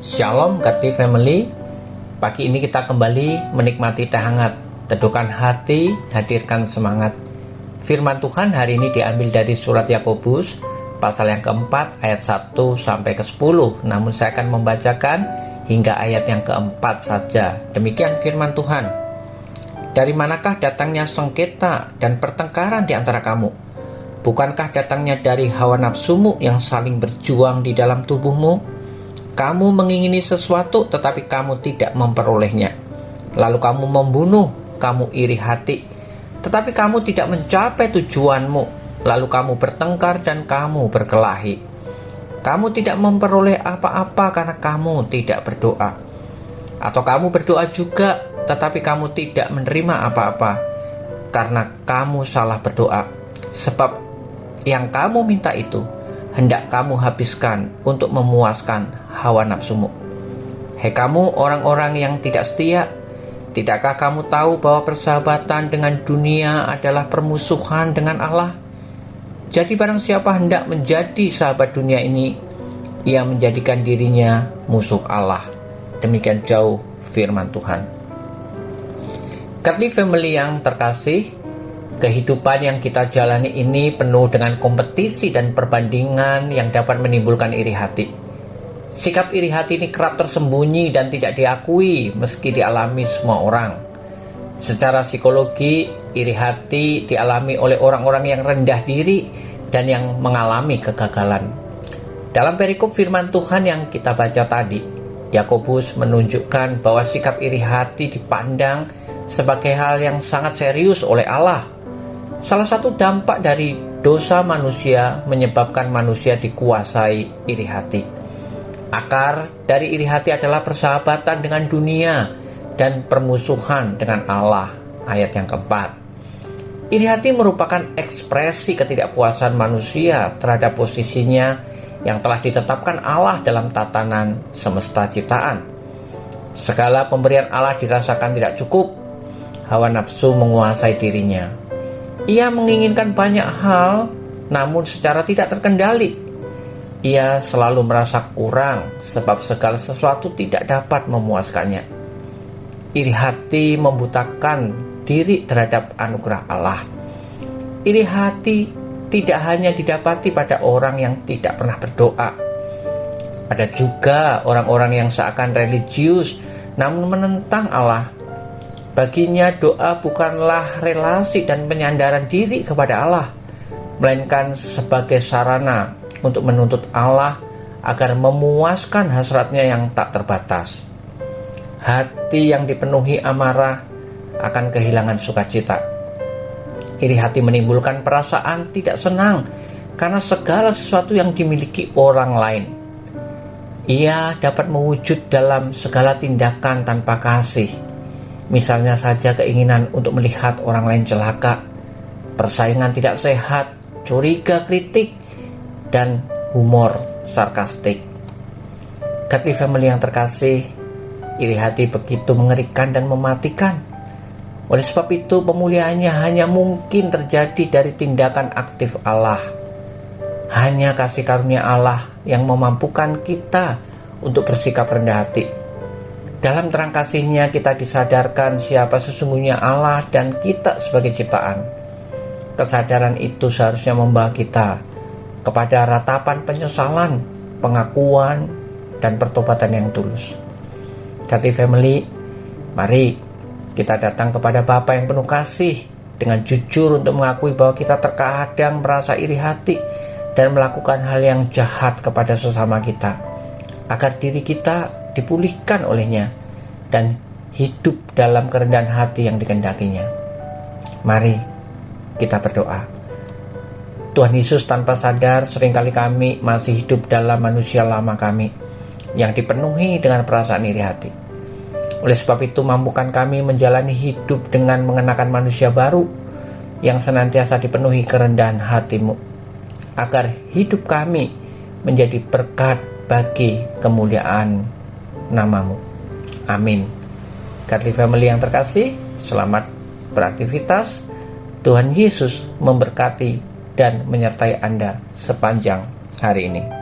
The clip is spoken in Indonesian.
Shalom Godly Family. Pagi ini kita kembali menikmati teh hangat, teduhkan hati, hadirkan semangat. Firman Tuhan hari ini diambil dari surat Yakobus pasal yang keempat ayat 1 sampai ke 10. Namun saya akan membacakan hingga ayat yang keempat saja. Demikian firman Tuhan. Dari manakah datangnya sengketa dan pertengkaran di antara kamu? Bukankah datangnya dari hawa nafsumu yang saling berjuang di dalam tubuhmu? Kamu mengingini sesuatu tetapi kamu tidak memperolehnya. Lalu kamu membunuh, kamu iri hati, tetapi kamu tidak mencapai tujuanmu. Lalu kamu bertengkar dan kamu berkelahi. Kamu tidak memperoleh apa-apa karena kamu tidak berdoa. Atau kamu berdoa juga, tetapi kamu tidak menerima apa-apa karena kamu salah berdoa. Sebab yang kamu minta itu hendak kamu habiskan untuk memuaskan hawa nafsumu. Hei kamu orang-orang yang tidak setia, tidakkah kamu tahu bahwa persahabatan dengan dunia adalah permusuhan dengan Allah? Jadi barang siapa hendak menjadi sahabat dunia ini, ia menjadikan dirinya musuh Allah. Demikian jauh firman Tuhan. Godly Family yang terkasih, kehidupan yang kita jalani ini penuh dengan kompetisi dan perbandingan yang dapat menimbulkan iri hati. Sikap iri hati ini kerap tersembunyi dan tidak diakui meski dialami semua orang. Secara psikologi, iri hati dialami oleh orang-orang yang rendah diri dan yang mengalami kegagalan. Dalam perikop firman Tuhan yang kita baca tadi, Yakobus menunjukkan bahwa sikap iri hati dipandang sebagai hal yang sangat serius oleh Allah. Salah satu dampak dari dosa manusia menyebabkan manusia dikuasai iri hati. Akar dari iri hati adalah persahabatan dengan dunia dan permusuhan dengan Allah. Ayat yang keempat. Iri hati merupakan ekspresi ketidakpuasan manusia terhadap posisinya yang telah ditetapkan Allah dalam tatanan semesta ciptaan. Segala pemberian Allah dirasakan tidak cukup. Hawa nafsu menguasai dirinya. Ia menginginkan banyak hal, namun secara tidak terkendali. Ia selalu merasa kurang, sebab segala sesuatu tidak dapat memuaskannya. Iri hati membutakan diri terhadap anugerah Allah. Iri hati tidak hanya didapati pada orang yang tidak pernah berdoa. Ada juga orang-orang yang seakan religius, namun menentang Allah. Baginya doa bukanlah relasi dan penyandaran diri kepada Allah, melainkan sebagai sarana untuk menuntut Allah agar memuaskan hasratnya yang tak terbatas. Hati yang dipenuhi amarah akan kehilangan sukacita. Iri hati menimbulkan perasaan tidak senang karena segala sesuatu yang dimiliki orang lain. Ia dapat mewujud dalam segala tindakan tanpa kasih. Misalnya saja keinginan untuk melihat orang lain celaka, persaingan tidak sehat, curiga kritik, dan humor sarkastik. Godly Family yang terkasih, iri hati begitu mengerikan dan mematikan. Oleh sebab itu pemulihannya hanya mungkin terjadi dari tindakan aktif Allah. Hanya kasih karunia Allah yang memampukan kita untuk bersikap rendah hati. Dalam terang kasih-Nya kita disadarkan siapa sesungguhnya Allah dan kita sebagai ciptaan. Kesadaran itu seharusnya membawa kita kepada ratapan penyesalan, pengakuan, dan pertobatan yang tulus. Godly Family, mari kita datang kepada Bapa yang penuh kasih dengan jujur untuk mengakui bahwa kita terkadang merasa iri hati dan melakukan hal yang jahat kepada sesama kita, agar diri kita dipulihkan olehnya dan hidup dalam kerendahan hati yang dikehendakinya. Mari kita berdoa. Tuhan Yesus, tanpa sadar seringkali kami masih hidup dalam manusia lama kami yang dipenuhi dengan perasaan iri hati. Oleh sebab itu mampukan kami menjalani hidup dengan mengenakan manusia baru yang senantiasa dipenuhi kerendahan hati-Mu, agar hidup kami menjadi berkat bagi kemuliaan nama-Mu. Amin. Godly Family yang terkasih, selamat beraktivitas. Tuhan Yesus memberkati dan menyertai Anda sepanjang hari ini.